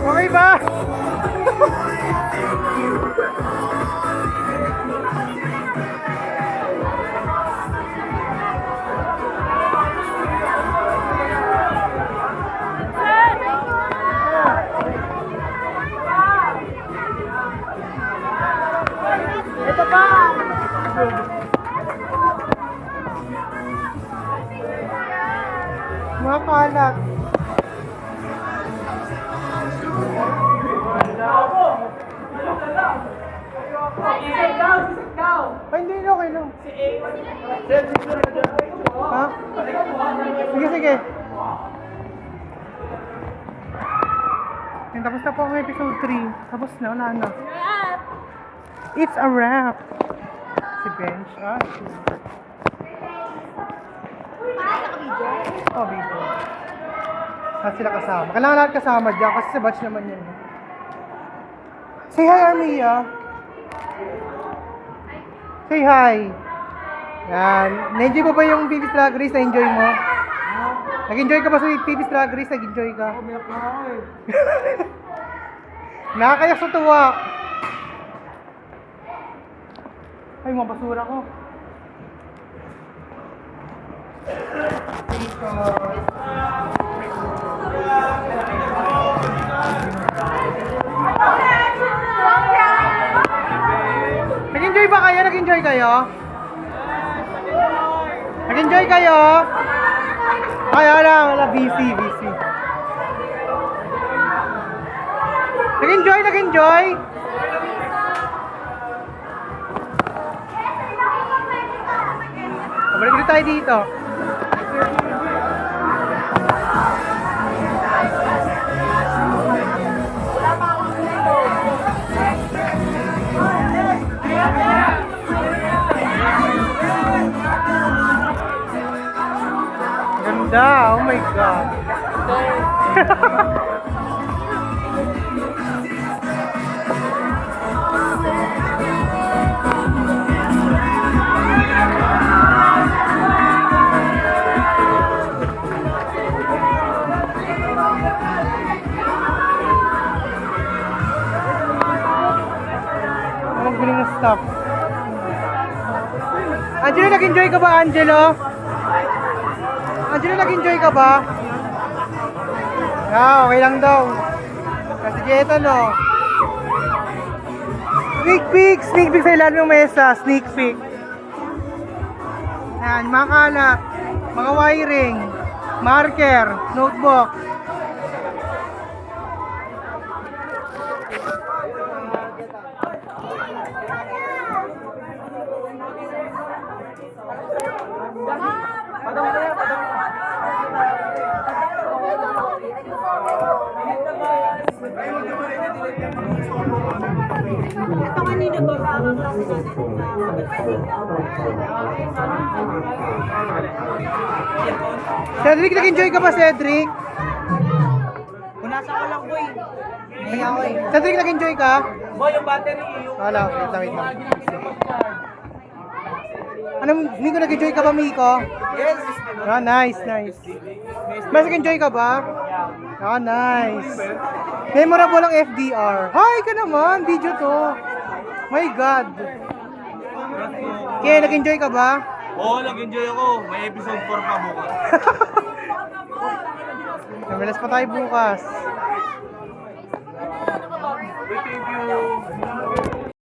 Okay ba? Ito pa! Mga kalat. Ay, hindi, okay lang. Ha? Sige, sige. Ayun, tapos na po ang episode 3. Tapos na, wala na. It's a wrap. Si Bench, Oh, video. Lahat sila kasama. Kailangan lahat kasama dyan kasi sa batch naman yun. Say hi, Armia. Say hi. Yan. Na-enjoy mo ba yung Pipis Drag Race? Na-enjoy mo? Nag-enjoy ka ba sa Pipis Drag Race? Nag-enjoy ka? Nakakayak sa tuwa. Ay, mga basura ko. Nag-enjoy ba kayo? Nag-enjoy kayo? Nag-enjoy kayo? Ay, wala. Busy. Nag-enjoy? Balik ulit tayo dito. Ganda, oh my God. Ang galing na stop. Angelo, nag-enjoy ka ba, Angelo? Angelo, nag-enjoy ka ba? Okay lang daw. Kasi Jetta, no? Sneak peek sa ilalim ng mesa. Sneak peek. Yan, mga kalat, mga wiring, marker, notebook. Ito kanino to sa kaklase natin? Cedric, nag-enjoy ka ba, Cedric? Punasa ko lang, boy. Nahiya ko eh. Cedric, nag-enjoy ka? Boy, yung battery, yung... Wala, wait lang. Ano, Miko, nag-enjoy ka ba, Miko? Yes! Nice. Mas nag-enjoy ka ba? Nice. Memorable ang FDR. Hi ka naman, video to. My God. Okay, nag-enjoy ka ba? Oo, nag-enjoy ako. May episode 4 pa bukas. Namilas pa tayo bukas. Thank you.